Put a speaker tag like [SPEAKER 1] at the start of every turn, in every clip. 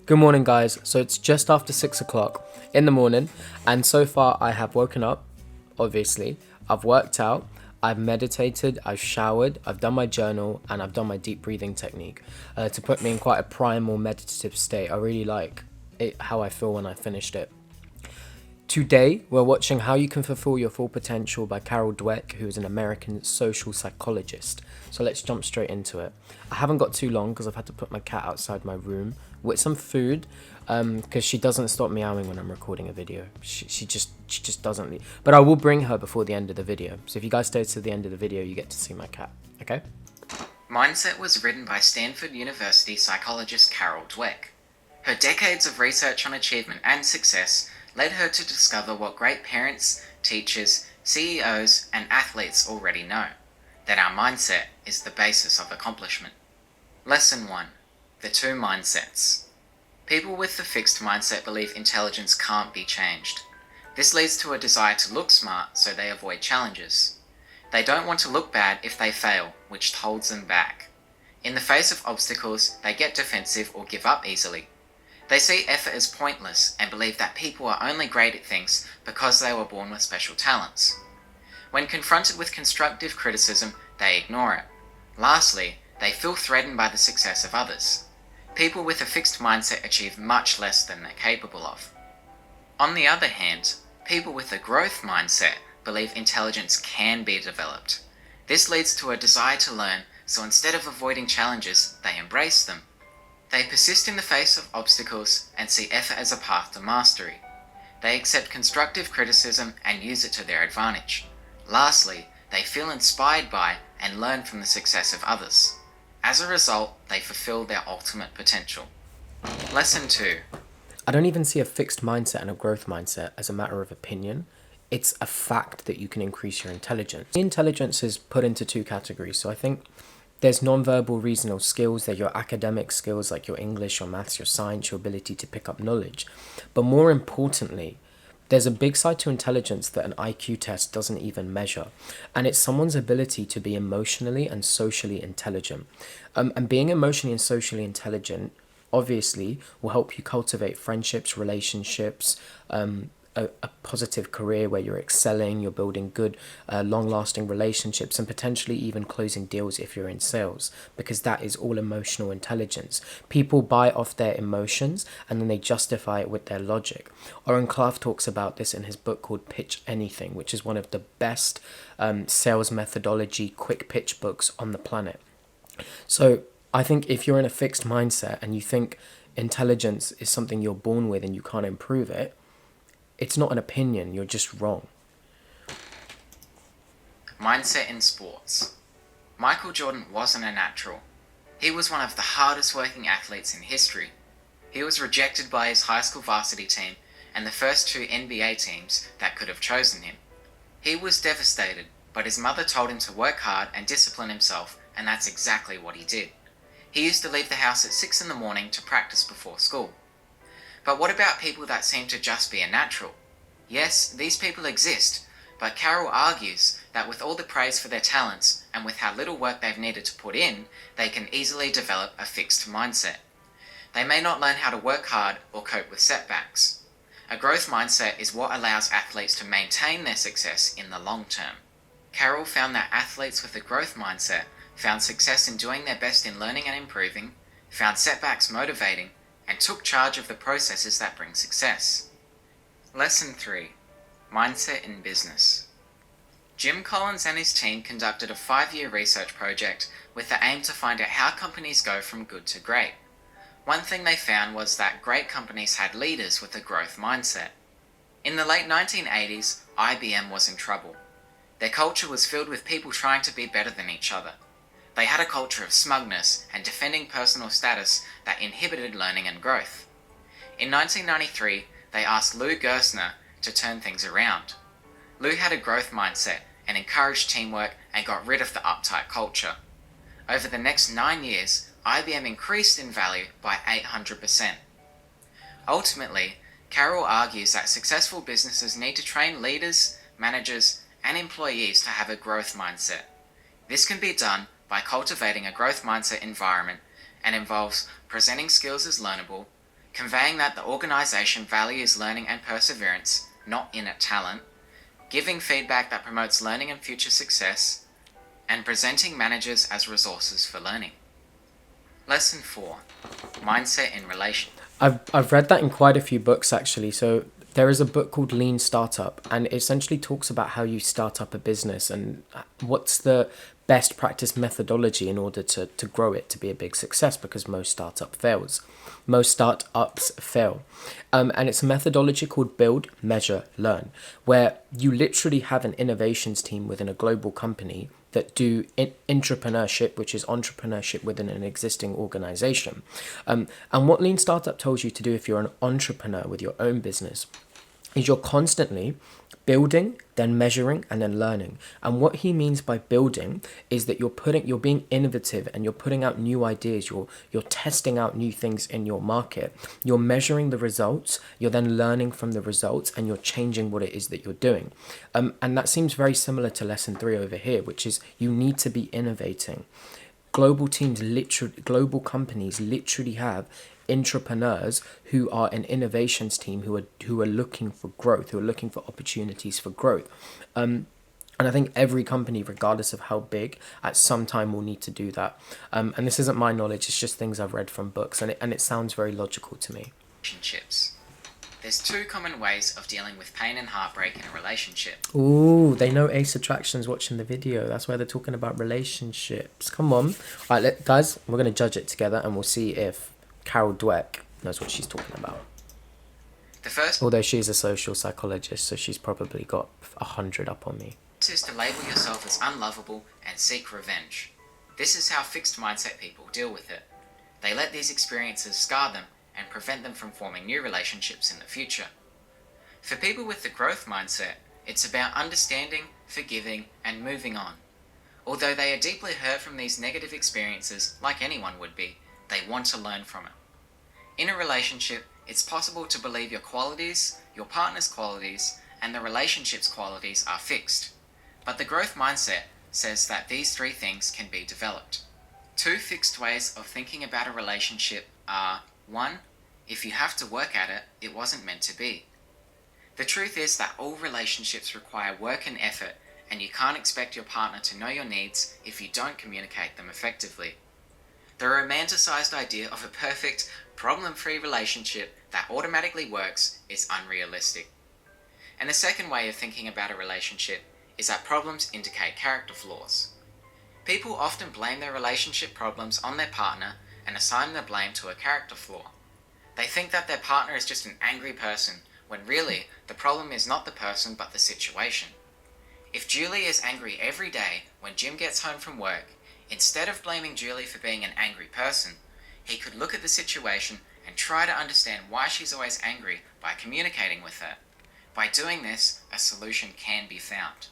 [SPEAKER 1] Good morning, guys. So it's just after 6 o'clock in the morning, and so far I have woken up, obviously. I've worked out, I've meditated, I've showered, I've done my journal, and I've done my deep breathing technique to put me in quite a primal meditative state. I really like it, how I feel when I finished it. Today, we're watching How You Can Fulfill Your Full Potential by Carol Dweck, who is an American social psychologist. So let's jump straight into it. I haven't got too long because I've had to put my cat outside my room with some food because she doesn't stop meowing when I'm recording a video. She just doesn't leave. But I will bring her before the end of the video. So if you guys stay to the end of the video, you get to see my cat, okay?
[SPEAKER 2] Mindset was written by Stanford University psychologist Carol Dweck. Her decades of research on achievement and success led her to discover what great parents, teachers, CEOs, and athletes already know, that our mindset is the basis of accomplishment. Lesson 1. The two mindsets. People with the fixed mindset believe intelligence can't be changed. This leads to a desire to look smart, so they avoid challenges. They don't want to look bad if they fail, which holds them back. In the face of obstacles, they get defensive or give up easily. They see effort as pointless and believe that people are only great at things because they were born with special talents. When confronted with constructive criticism, they ignore it. Lastly, they feel threatened by the success of others. People with a fixed mindset achieve much less than they're capable of. On the other hand, people with a growth mindset believe intelligence can be developed. This leads to a desire to learn, so instead of avoiding challenges, they embrace them. They persist in the face of obstacles and see effort as a path to mastery. They accept constructive criticism and use it to their advantage. Lastly, they feel inspired by and learn from the success of others. As a result, they fulfill their ultimate potential. Lesson 2.
[SPEAKER 1] I don't even see a fixed mindset and a growth mindset as a matter of opinion. It's a fact that you can increase your intelligence. Intelligence is put into two categories. So I think there's non-verbal reasonable skills. They're your academic skills like your English, your maths, your science, your ability to pick up knowledge. But more importantly, there's a big side to intelligence that an IQ test doesn't even measure. And it's someone's ability to be emotionally and socially intelligent. And being emotionally and socially intelligent, obviously, will help you cultivate friendships, relationships, a positive career where you're excelling, you're building good, long-lasting relationships, and potentially even closing deals if you're in sales, because that is all emotional intelligence. People buy off their emotions and then they justify it with their logic. Oren Klaff talks about this in his book called Pitch Anything, which is one of the best sales methodology, quick pitch books on the planet. So I think if you're in a fixed mindset and you think intelligence is something you're born with and you can't improve it, it's not an opinion, you're just wrong.
[SPEAKER 2] Mindset in sports. Michael Jordan wasn't a natural. He was one of the hardest working athletes in history. He was rejected by his high school varsity team and the first two NBA teams that could have chosen him. He was devastated, but his mother told him to work hard and discipline himself, and that's exactly what he did. He used to leave the house at 6 in the morning to practice before school. But what about people that seem to just be a natural? Yes, these people exist, but Carol argues that with all the praise for their talents and with how little work they've needed to put in, they can easily develop a fixed mindset. They may not learn how to work hard or cope with setbacks. A growth mindset is what allows athletes to maintain their success in the long term. Carol found that athletes with a growth mindset found success in doing their best in learning and improving, found setbacks motivating, and took charge of the processes that bring success. Lesson 3. Mindset in business. Jim Collins and his team conducted a 5-year research project with the aim to find out how companies go from good to great. One thing they found was that great companies had leaders with a growth mindset. In the late 1980s, IBM was in trouble. Their culture was filled with people trying to be better than each other. They had a culture of smugness and defending personal status that inhibited learning and growth. In 1993, they asked Lou Gerstner to turn things around. Lou had a growth mindset and encouraged teamwork and got rid of the uptight culture. Over the next 9 years, IBM increased in value by 800%. Ultimately, Carroll argues that successful businesses need to train leaders, managers, and employees to have a growth mindset. This can be done by cultivating a growth mindset environment and involves presenting skills as learnable, conveying that the organization values learning and perseverance, not innate talent, giving feedback that promotes learning and future success, and presenting managers as resources for learning. Lesson 4. Mindset in relation.
[SPEAKER 1] I've read that in quite a few books actually. So there is a book called Lean Startup, and it essentially talks about how you start up a business and what's the best practice methodology in order to grow it to be a big success, because most startups fail. And it's a methodology called Build, Measure, Learn, where you literally have an innovations team within a global company that do entrepreneurship, which is entrepreneurship within an existing organization. And what Lean Startup tells you to do if you're an entrepreneur with your own business is you're constantly building, then measuring, and then learning. And what he means by building is that you're being innovative and you're putting out new ideas, you're testing out new things in your market, you're measuring the results, you're then learning from the results, and you're changing what it is that you're doing. And that seems very similar to lesson 3 over here, which is you need to be innovating. Global companies literally have entrepreneurs who are an innovations team who are looking for growth, who are looking for opportunities for growth. And I think every company, regardless of how big, at some time will need to do that. And this isn't my knowledge, it's just things I've read from books, and it sounds very logical to me.
[SPEAKER 2] Relationships. There's 2 common ways of dealing with pain and heartbreak in a relationship.
[SPEAKER 1] Ooh, they know AceAttraction's watching the video. That's why they're talking about relationships. Come on. All right, guys, we're going to judge it together, and we'll see if Carol Dweck knows what she's talking about.
[SPEAKER 2] The first,
[SPEAKER 1] although she's a social psychologist, so she's probably got 100 up on me,
[SPEAKER 2] is to label yourself as unlovable and seek revenge. This is how fixed mindset people deal with it. They let these experiences scar them and prevent them from forming new relationships in the future. For people with the growth mindset, it's about understanding, forgiving, and moving on. Although they are deeply hurt from these negative experiences, like anyone would be, they want to learn from it. In a relationship, it's possible to believe your qualities, your partner's qualities, and the relationship's qualities are fixed. But the growth mindset says that these 3 things can be developed. 2 fixed ways of thinking about a relationship are: 1. If you have to work at it, it wasn't meant to be. The truth is that all relationships require work and effort, and you can't expect your partner to know your needs if you don't communicate them effectively. The romanticized idea of a perfect, problem-free relationship that automatically works is unrealistic. And the second way of thinking about a relationship is that problems indicate character flaws. People often blame their relationship problems on their partner and assign the blame to a character flaw. They think that their partner is just an angry person, when really, the problem is not the person but the situation. If Julie is angry every day when Jim gets home from work, instead of blaming Julie for being an angry person, he could look at the situation and try to understand why she's always angry by communicating with her. By doing this, a solution can be found.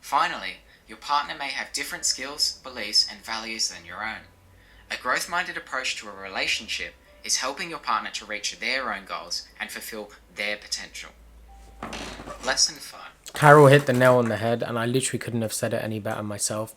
[SPEAKER 2] Finally, your partner may have different skills, beliefs, and values than your own. A growth-minded approach to a relationship is helping your partner to reach their own goals and fulfill their potential. Lesson 5.
[SPEAKER 1] Carol hit the nail on the head, and I literally couldn't have said it any better myself.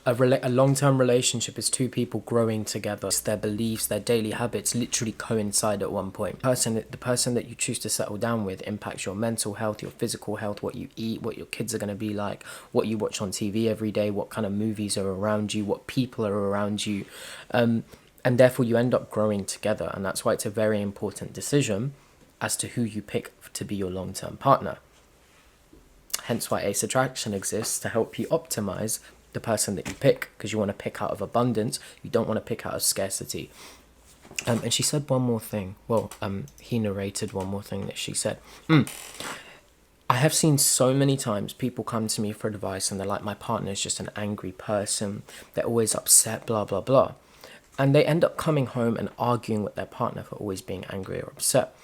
[SPEAKER 1] A long-term relationship is 2 people growing together. Their beliefs, their daily habits literally coincide at one point. The person that you choose to settle down with impacts your mental health, your physical health, what you eat, what your kids are going to be like, what you watch on TV every day, what kind of movies are around you, what people are around you. And therefore you end up growing together. And that's why it's a very important decision as to who you pick to be your long-term partner. Hence why AceAttraction exists, to help you optimize the person that you pick, because you want to pick out of abundance, you don't want to pick out of scarcity. And she said one more thing. Well, he narrated one more thing that she said. I have seen so many times people come to me for advice and they're like, my partner is just an angry person, they're always upset, blah blah blah, and they end up coming home and arguing with their partner for always being angry or upset.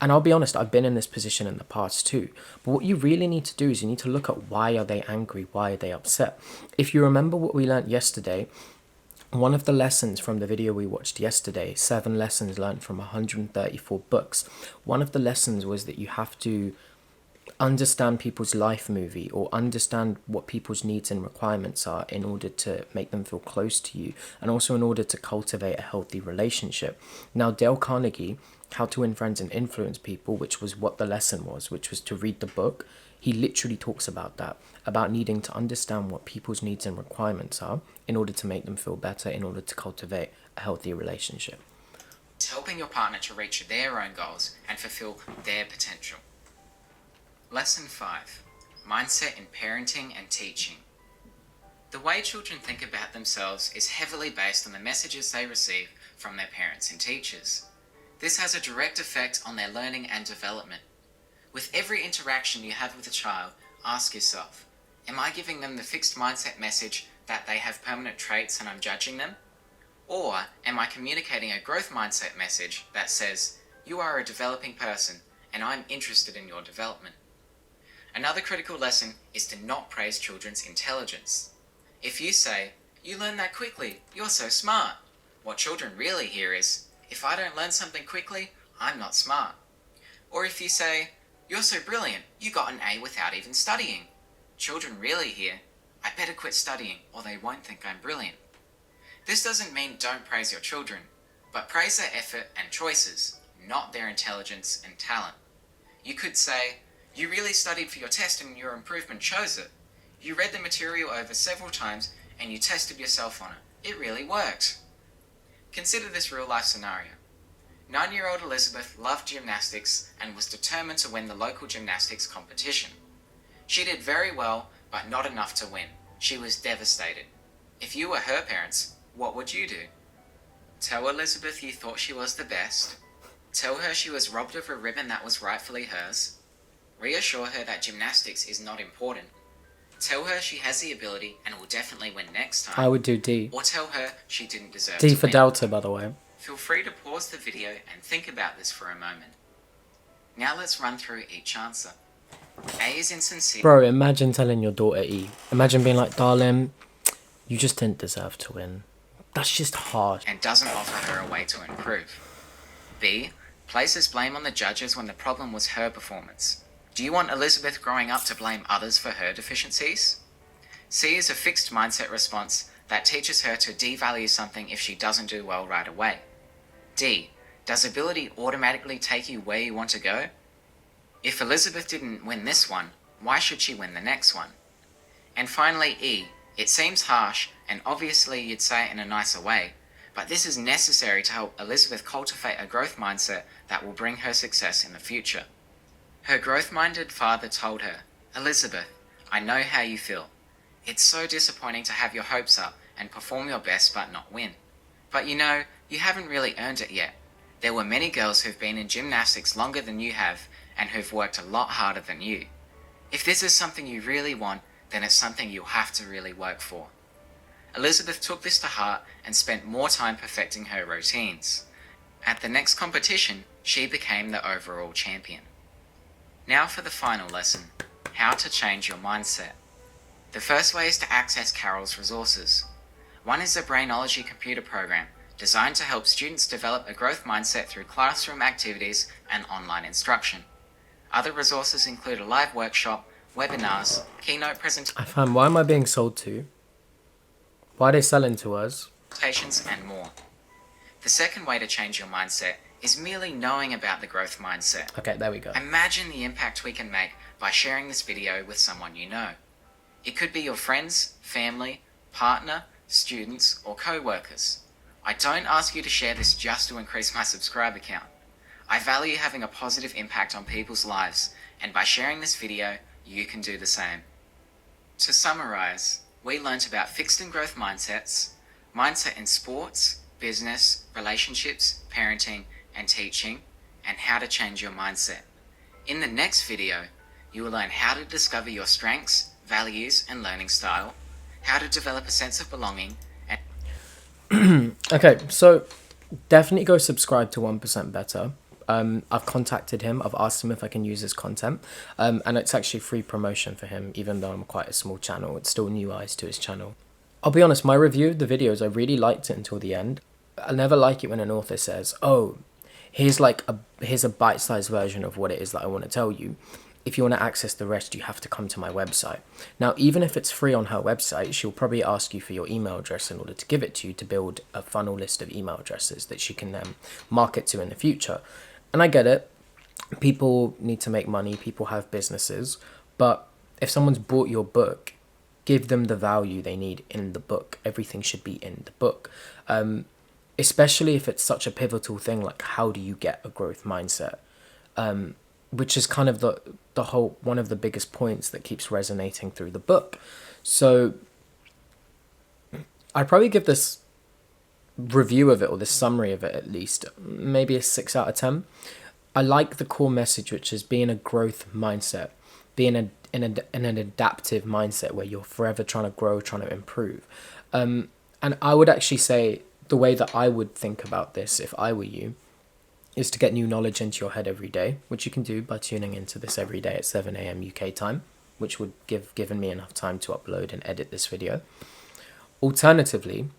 [SPEAKER 1] And I'll be honest, I've been in this position in the past too. But what you really need to do is you need to look at why are they angry, why are they upset. If you remember what we learned yesterday, one of the lessons from the video we watched yesterday, 7 lessons learned from 134 books, one of the lessons was that you have to understand people's life movie, or understand what people's needs and requirements are in order to make them feel close to you, and also in order to cultivate a healthy relationship. Now, Dale Carnegie How to Win Friends and Influence People, which was what the lesson was, which was to read the book, he literally talks about that, about needing to understand what people's needs and requirements are in order to make them feel better, in order to cultivate a healthy relationship.
[SPEAKER 2] It's helping your partner to reach their own goals and fulfill their potential. Lesson 5. Mindset in Parenting and Teaching. The way children think about themselves is heavily based on the messages they receive from their parents and teachers. This has a direct effect on their learning and development. With every interaction you have with a child, ask yourself, am I giving them the fixed mindset message that they have permanent traits and I'm judging them? Or am I communicating a growth mindset message that says, you are a developing person and I'm interested in your development? Another critical lesson is to not praise children's intelligence. If you say, you learn that quickly, you're so smart, what children really hear is, if I don't learn something quickly, I'm not smart. Or if you say, you're so brilliant, you got an A without even studying, children really hear, I better quit studying or they won't think I'm brilliant. This doesn't mean don't praise your children, but praise their effort and choices, not their intelligence and talent. You could say, you really studied for your test and your improvement shows it. You read the material over several times and you tested yourself on it. It really worked. Consider this real-life scenario. 9-year-old Elizabeth loved gymnastics and was determined to win the local gymnastics competition. She did very well, but not enough to win. She was devastated. If you were her parents, what would you do? Tell Elizabeth you thought she was the best? Tell her she was robbed of a ribbon that was rightfully hers? Reassure her that gymnastics is not important? Tell her she has the ability and will definitely win next time?
[SPEAKER 1] I would do D.
[SPEAKER 2] Or tell her she didn't deserve
[SPEAKER 1] D
[SPEAKER 2] to
[SPEAKER 1] for
[SPEAKER 2] win?
[SPEAKER 1] Delta, by the way.
[SPEAKER 2] Feel free to pause the video and think about this for a moment. Now let's run through each answer. A is insincere.
[SPEAKER 1] Bro, imagine telling your daughter E. Imagine being like, darling, you just didn't deserve to win. That's just harsh.
[SPEAKER 2] And doesn't offer her a way to improve. B places blame on the judges when the problem was her performance. Do you want Elizabeth growing up to blame others for her deficiencies? C is a fixed mindset response that teaches her to devalue something if she doesn't do well right away. D, does ability automatically take you where you want to go? If Elizabeth didn't win this one, why should she win the next one? And finally E, it seems harsh and obviously you'd say it in a nicer way, but this is necessary to help Elizabeth cultivate a growth mindset that will bring her success in the future. Her growth-minded father told her, Elizabeth, I know how you feel. It's so disappointing to have your hopes up and perform your best but not win. But you know, you haven't really earned it yet. There were many girls who've been in gymnastics longer than you have and who've worked a lot harder than you. If this is something you really want, then it's something you'll have to really work for. Elizabeth took this to heart and spent more time perfecting her routines. At the next competition, she became the overall champion. Now for the final lesson, how to change your mindset. The first way is to access Carol's resources. One is a Brainology computer program designed to help students develop a growth mindset through classroom activities and online instruction. Other resources include a live workshop, webinars, keynote
[SPEAKER 1] Fam, why am I being sold to? Why are they selling to us?
[SPEAKER 2] presentations, and more. The second way to change your mindset is merely knowing about the growth mindset.
[SPEAKER 1] Okay, there we go.
[SPEAKER 2] Imagine the impact we can make by sharing this video with someone you know. It could be your friends, family, partner, students, or co-workers. I don't ask you to share this just to increase my subscriber count. I value having a positive impact on people's lives, and by sharing this video, you can do the same. To summarize, we learnt about fixed and growth mindsets, mindset in sports, business, relationships, parenting, and teaching, and how to change your mindset. In the next video, you will learn how to discover your strengths, values, and learning style, how to develop a sense of belonging, and
[SPEAKER 1] Okay, so definitely go subscribe to 1% Better. I've contacted him. I've asked him if I can use his content. And it's actually free promotion for him, even though I'm quite a small channel. It's still new eyes to his channel. I'll be honest, my review of the videos, I really liked it until the end. I never like it when an author says, oh, here's a bite-sized version of what it is that I want to tell you. If you want to access the rest, you have to come to my website. Now, even if it's free on her website, she'll probably ask you for your email address in order to give it to you to build a funnel list of email addresses that she can then market to in the future. And I get it. People need to make money. People have businesses. But if someone's bought your book, give them the value they need in the book. Everything should be in the book. Especially if it's such a pivotal thing, like how do you get a growth mindset? Which is kind of the whole, one of the biggest points that keeps resonating through the book. So I'd probably give this review of it, or this summary of it at least, maybe a 6 out of 10. I like the core message, which is being a growth mindset, being in an adaptive mindset where you're forever trying to grow, trying to improve. And I would actually say the way that I would think about this if I were you is to get new knowledge into your head every day, which you can do by tuning into this every day at 7 a.m. UK time, which would given me enough time to upload and edit this video. Alternatively,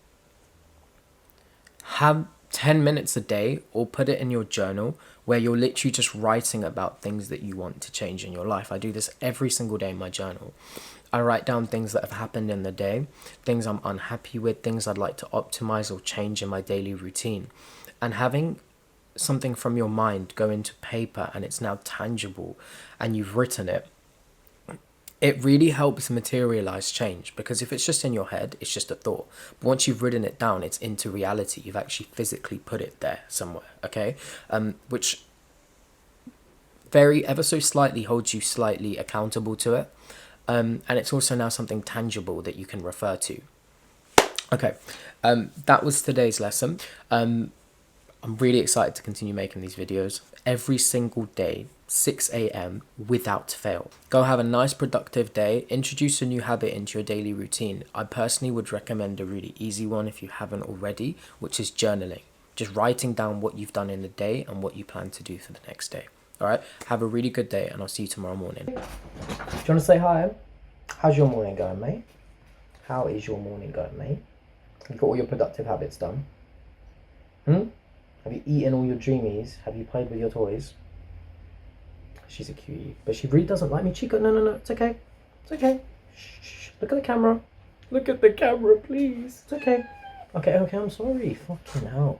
[SPEAKER 1] have 10 minutes a day, or put it in your journal where you're literally just writing about things that you want to change in your life. I do this every single day in my journal. I write down things that have happened in the day, things I'm unhappy with, things I'd like to optimize or change in my daily routine. And having something from your mind go into paper and it's now tangible and you've written it, it really helps materialize change, because if it's just in your head, it's just a thought. But once you've written it down, it's into reality. You've actually physically put it there somewhere, okay? Which ever so slightly holds you slightly accountable to it. And it's also now something tangible that you can refer to. Okay, that was today's lesson. I'm really excited to continue making these videos every single day, 6 a.m. without fail. Go have a nice productive day. Introduce a new habit into your daily routine. I personally would recommend a really easy one if you haven't already, which is journaling. Just writing down what you've done in the day and what you plan to do for the next day. All right, have a really good day and I'll see you tomorrow morning. Do you want to say hi? How's your morning going, mate? How is your morning going, mate? You got all your productive habits done? Have you eaten all your dreamies? Have you played with your toys? She's a cutie, but she really doesn't like me. Chico, no, it's okay. It's okay. Shh, look at the camera. Look at the camera, please. It's okay. Okay, I'm sorry. Fucking hell.